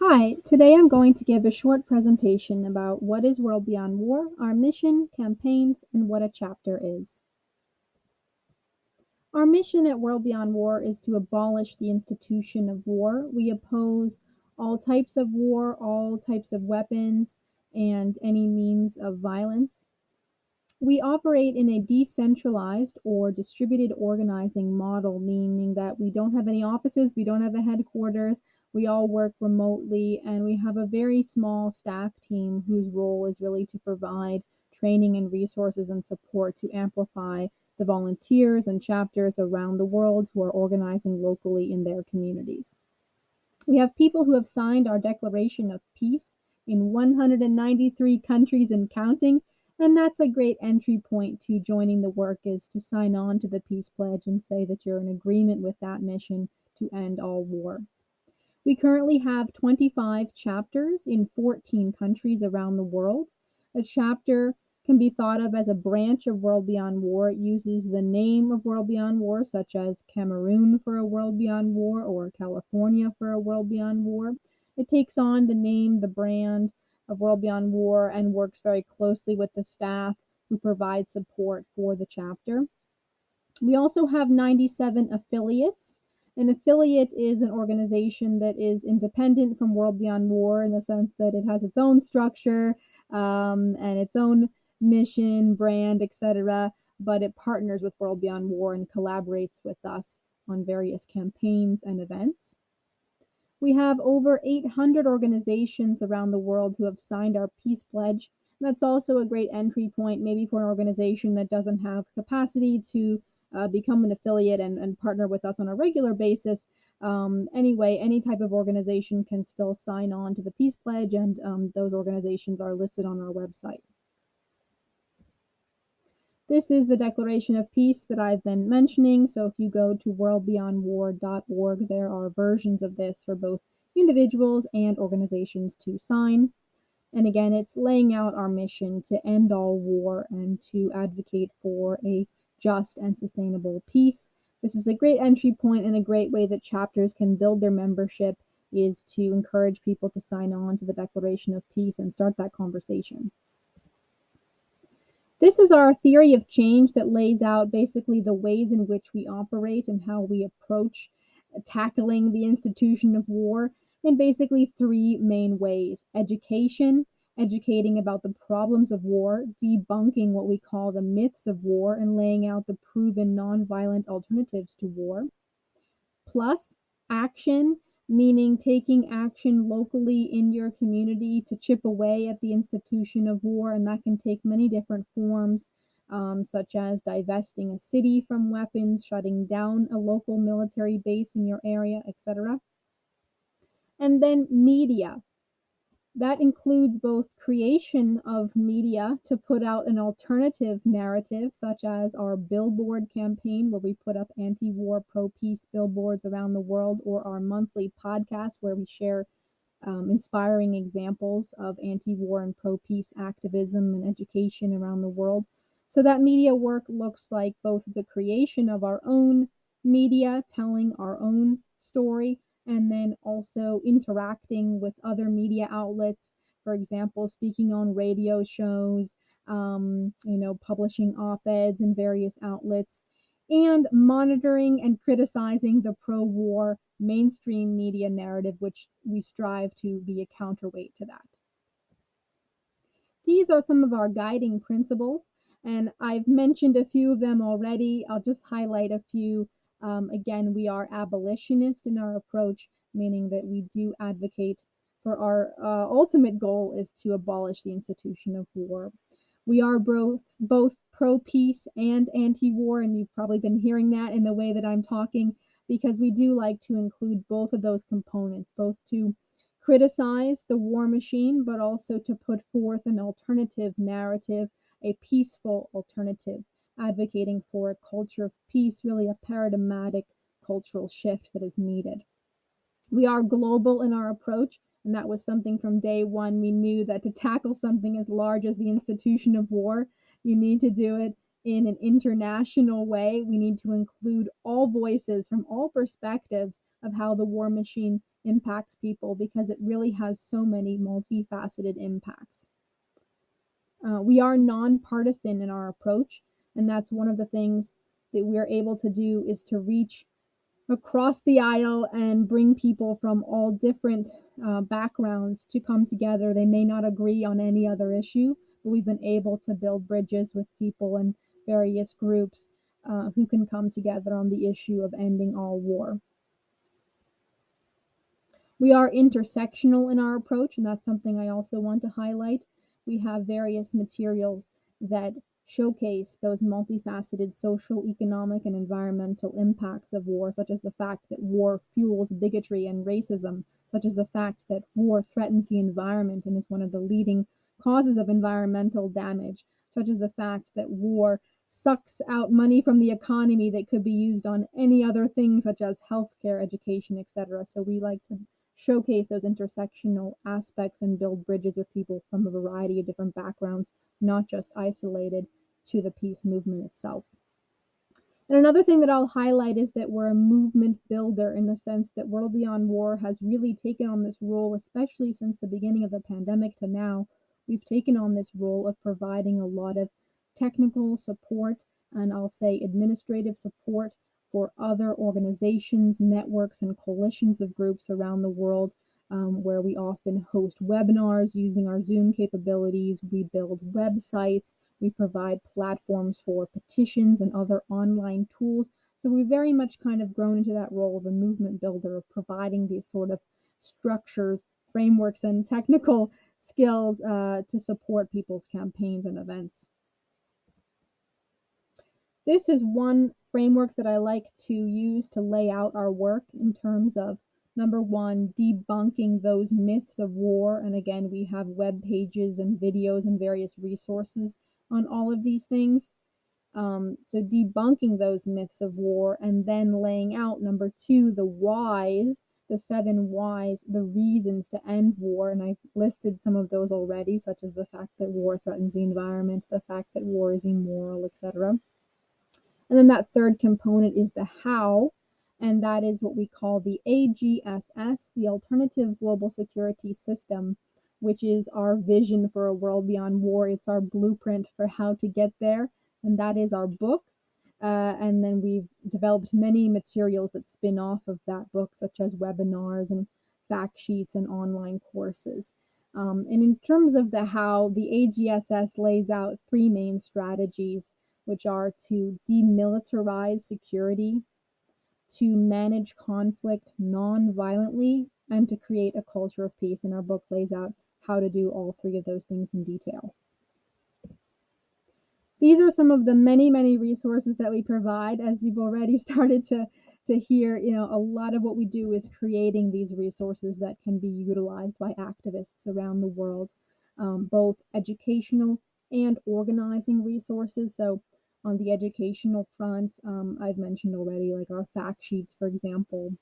Hi, today I'm going to give a short presentation about what is World Beyond War, our mission, campaigns, and what a chapter is. Our mission at World Beyond War is to abolish the institution of war. We oppose all types of war, all types of weapons, and any means of violence. We operate in a decentralized or distributed organizing model, meaning that we don't have any offices, we don't have a headquarters, we all work remotely, and we have a very small staff team whose role is really to provide training and resources and support to amplify the volunteers and chapters around the world who are organizing locally in their communities. We have people who have signed our Declaration of Peace in 193 countries and counting, and that's a great entry point to joining the work is to sign on to the Peace Pledge and say that you're in agreement with that mission to end all war. We currently have 25 chapters in 14 countries around the world. A chapter can be thought of as a branch of World Beyond War. It uses the name of World Beyond War, such as Cameroon for a World Beyond War or California for a World Beyond War. It takes on the name, the brand of World Beyond War, and works very closely with the staff who provide support for the chapter. We also have 97 affiliates. An affiliate is an organization that is independent from World Beyond War in the sense that it has its own structure and its own mission, brand, etc., but it partners with World Beyond War and collaborates with us on various campaigns and events. We have over 800 organizations around the world who have signed our peace pledge. That's also a great entry point, maybe for an organization that doesn't have capacity to become an affiliate and partner with us on a regular basis. Anyway, any type of organization can still sign on to the peace pledge, and those organizations are listed on our website. This is the Declaration of Peace that I've been mentioning. So if you go to WorldBeyondWar.org, there are versions of this for both individuals and organizations to sign. And again, it's laying out our mission to end all war and to advocate for a just and sustainable peace. This is a great entry point and a great way that chapters can build their membership is to encourage people to sign on to the Declaration of Peace and start that conversation. This is our theory of change that lays out basically the ways in which we operate and how we approach tackling the institution of war in basically three main ways: education, educating about the problems of war, debunking what we call the myths of war, and laying out the proven nonviolent alternatives to war; plus action, meaning taking action locally in your community to chip away at the institution of war, and that can take many different forms, such as divesting a city from weapons, shutting down a local military base in your area, etc. And then media. That includes both creation of media to put out an alternative narrative, such as our billboard campaign, where we put up anti-war, pro-peace billboards around the world, or our monthly podcast, where we share inspiring examples of anti-war and pro-peace activism and education around the world. So that media work looks like both the creation of our own media, telling our own story, and then also interacting with other media outlets, for example, speaking on radio shows, publishing op-eds in various outlets, and monitoring and criticizing the pro-war mainstream media narrative, which we strive to be a counterweight to that. These are some of our guiding principles, and I've mentioned a few of them already. I'll just highlight a few. Again, we are abolitionist in our approach, meaning that we do advocate for our ultimate goal is to abolish the institution of war. We are both pro-peace and anti-war, and you've probably been hearing that in the way that I'm talking, because we do like to include both of those components, both to criticize the war machine, but also to put forth an alternative narrative, a peaceful alternative, advocating for a culture of peace, really a paradigmatic cultural shift that is needed. We are global in our approach, and that was something from day one. We knew that to tackle something as large as the institution of war, you need to do it in an international way. We need to include all voices from all perspectives of how the war machine impacts people because it really has so many multifaceted impacts. We are nonpartisan in our approach, and that's one of the things that we're able to do is to reach across the aisle and bring people from all different backgrounds to come together. They may not agree on any other issue, but we've been able to build bridges with people in various groups who can come together on the issue of ending all war. We are intersectional in our approach, and that's something I also want to highlight. We have various materials that showcase those multifaceted social, economic, and environmental impacts of war, such as the fact that war fuels bigotry and racism, such as the fact that war threatens the environment and is one of the leading causes of environmental damage, such as the fact that war sucks out money from the economy that could be used on any other things such as healthcare, education, etc. So we like to showcase those intersectional aspects and build bridges with people from a variety of different backgrounds, not just isolated to the peace movement itself. And another thing that I'll highlight is that we're a movement builder in the sense that World Beyond War has really taken on this role, especially since the beginning of the pandemic to now. We've taken on this role of providing a lot of technical support and I'll say administrative support for other organizations, networks, and coalitions of groups around the world, where we often host webinars using our Zoom capabilities. We build websites. We provide platforms for petitions and other online tools. So we've very much kind of grown into that role of a movement builder, of providing these sort of structures, frameworks, and technical skills to support people's campaigns and events. This is one framework that I like to use to lay out our work in terms of, number one, debunking those myths of war. And again, we have web pages and videos and various resources on all of these things. So debunking those myths of war and then laying out, number two, the whys, the 7 whys, the reasons to end war. And I've listed some of those already, such as the fact that war threatens the environment, the fact that war is immoral, etc. And then that third component is the how, and that is what we call the AGSS, the Alternative Global Security System, which is our vision for a world beyond war. It's our blueprint for how to get there, and that is our book. And then we've developed many materials that spin off of that book, such as webinars and fact sheets and online courses. And in terms of the how, the AGSS lays out 3 main strategies, which are to demilitarize security, to manage conflict non-violently, and to create a culture of peace. And our book lays out how to do all 3 of those things in detail. These are some of the many, many resources that we provide. As you've already started to hear, a lot of what we do is creating these resources that can be utilized by activists around the world, both educational and organizing resources. So on the educational front, I've mentioned already, like our fact sheets, for example.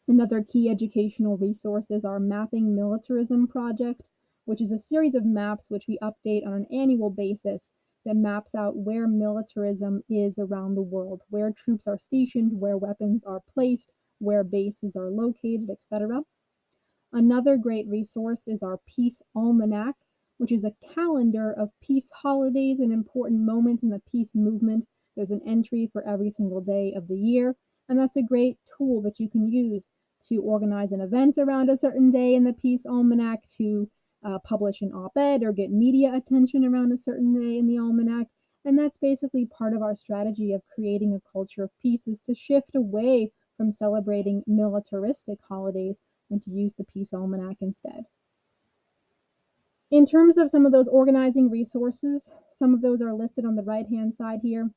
Another key educational resource is our Mapping Militarism project, which is a series of maps which we update on an annual basis that maps out where militarism is around the world, where troops are stationed, where weapons are placed, where bases are located, etc. Another great resource is our Peace Almanac, which is a calendar of peace holidays and important moments in the peace movement. There's an entry for every single day of the year, and that's a great tool that you can use to organize an event around a certain day in the Peace Almanac, to publish an op-ed or get media attention around a certain day in the Almanac. And that's basically part of our strategy of creating a culture of peace, is to shift away from celebrating militaristic holidays and to use the Peace Almanac instead. In terms of some of those organizing resources, some of those are listed on the right-hand side here,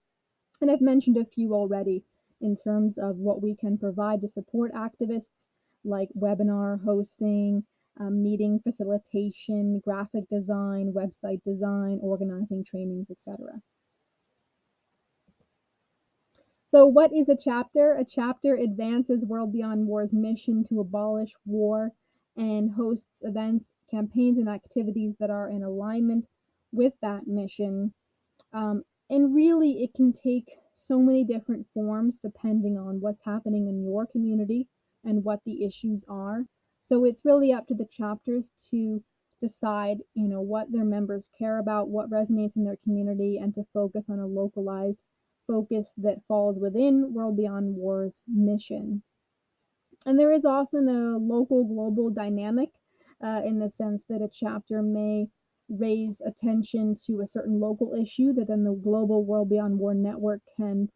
and I've mentioned a few already in terms of what we can provide to support activists, like webinar hosting, meeting facilitation, graphic design, website design, organizing trainings, etc. So what is a chapter? A chapter advances World Beyond War's mission to abolish war and hosts events, campaigns, and activities that are in alignment with that mission. And really, it can take so many different forms depending on what's happening in your community and what the issues are. So it's really up to the chapters to decide, what their members care about, what resonates in their community, and to focus on a localized focus that falls within World Beyond War's mission. And there is often a local global dynamic in the sense that a chapter may raise attention to a certain local issue that then the global World Beyond War network can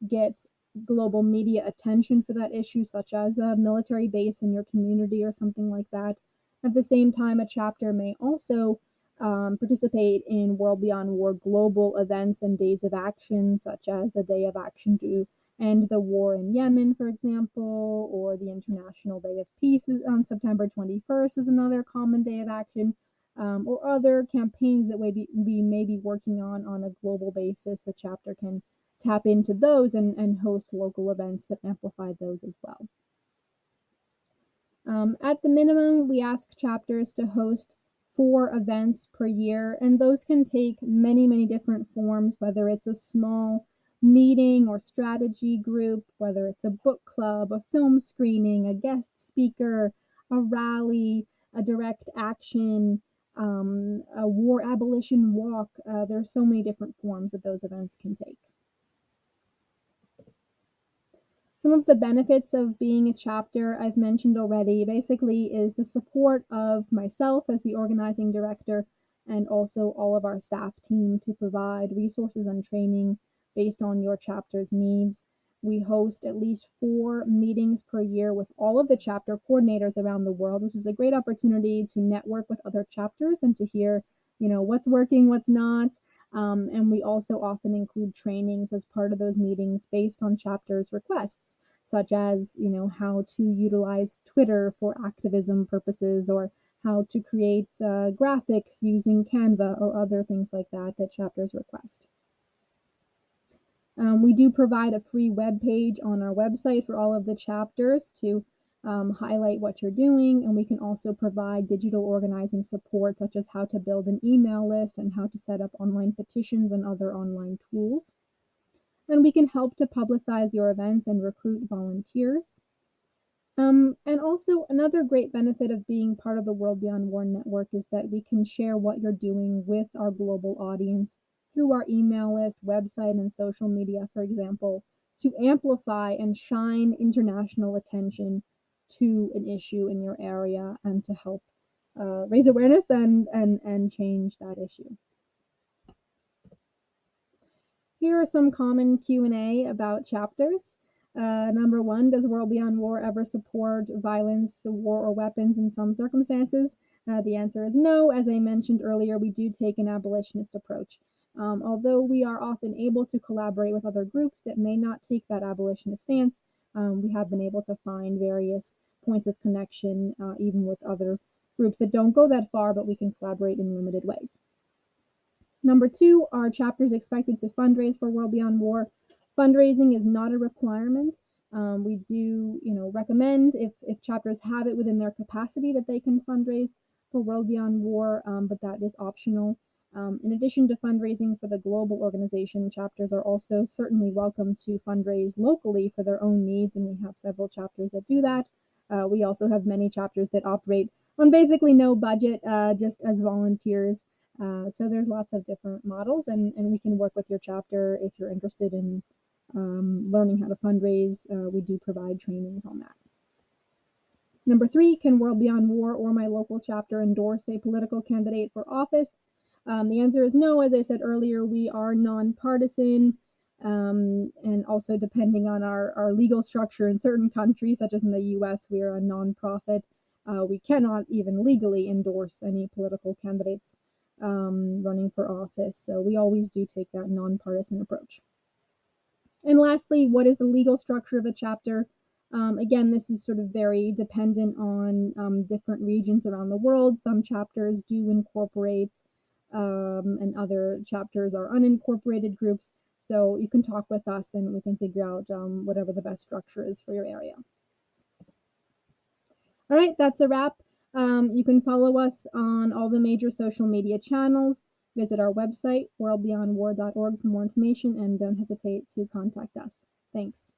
get global media attention for that issue, such as a military base in your community or something like that. At the same time, a chapter may also participate in World Beyond War global events and days of action, such as a day of action to end the war in Yemen, for example, or the International Day of Peace on September 21st is another common day of action, or other campaigns that we may be working on a global basis. A chapter can tap into those and host local events that amplify those as well. At the minimum, we ask chapters to host 4 events per year, and those can take many, many different forms, whether it's a small meeting or strategy group, whether it's a book club, a film screening, a guest speaker, a rally, a direct action, a war abolition walk. There's so many different forms that those events can take. Some of the benefits of being a chapter I've mentioned already basically is the support of myself as the organizing director and also all of our staff team to provide resources and training based on your chapter's needs. We host at least 4 meetings per year with all of the chapter coordinators around the world, which is a great opportunity to network with other chapters and to hear, what's working, what's not. And we also often include trainings as part of those meetings based on chapters' requests, such as, how to utilize Twitter for activism purposes or how to create graphics using Canva or other things like that that chapters request. We do provide a free web page on our website for all of the chapters to highlight what you're doing, and we can also provide digital organizing support, such as how to build an email list and how to set up online petitions and other online tools. And we can help to publicize your events and recruit volunteers. And also, another great benefit of being part of the World Beyond War network is that we can share what you're doing with our global audience through our email list, website, and social media, for example, to amplify and shine international attention to an issue in your area and to help raise awareness and change that issue. Here are some common Q&A about chapters. Number 1, does World Beyond War ever support violence, war, or weapons in some circumstances? The answer is no. As I mentioned earlier, we do take an abolitionist approach. Although we are often able to collaborate with other groups that may not take that abolitionist stance, we have been able to find various points of connection, even with other groups that don't go that far, but we can collaborate in limited ways. Number 2, are chapters expected to fundraise for World Beyond War? Fundraising is not a requirement. We do, recommend if chapters have it within their capacity that they can fundraise for World Beyond War, but that is optional. In addition to fundraising for the global organization, chapters are also certainly welcome to fundraise locally for their own needs, and we have several chapters that do that. We also have many chapters that operate on basically no budget, just as volunteers. So there's lots of different models, and we can work with your chapter if you're interested in learning how to fundraise. We do provide trainings on that. Number 3, can World Beyond War or my local chapter endorse a political candidate for office? The answer is no. As I said earlier, we are nonpartisan, and also depending on our legal structure in certain countries, such as in the US, we are a nonprofit. We cannot even legally endorse any political candidates running for office. So we always do take that nonpartisan approach. And lastly, what is the legal structure of a chapter? Again, this is sort of very dependent on different regions around the world. Some chapters do incorporate, and other chapters are unincorporated groups. So you can talk with us and we can figure out whatever the best structure is for your area. All right, that's a wrap. You can follow us on all the major social media channels. Visit our website, WorldBeyondWar.org, for more information, and don't hesitate to contact us. Thanks.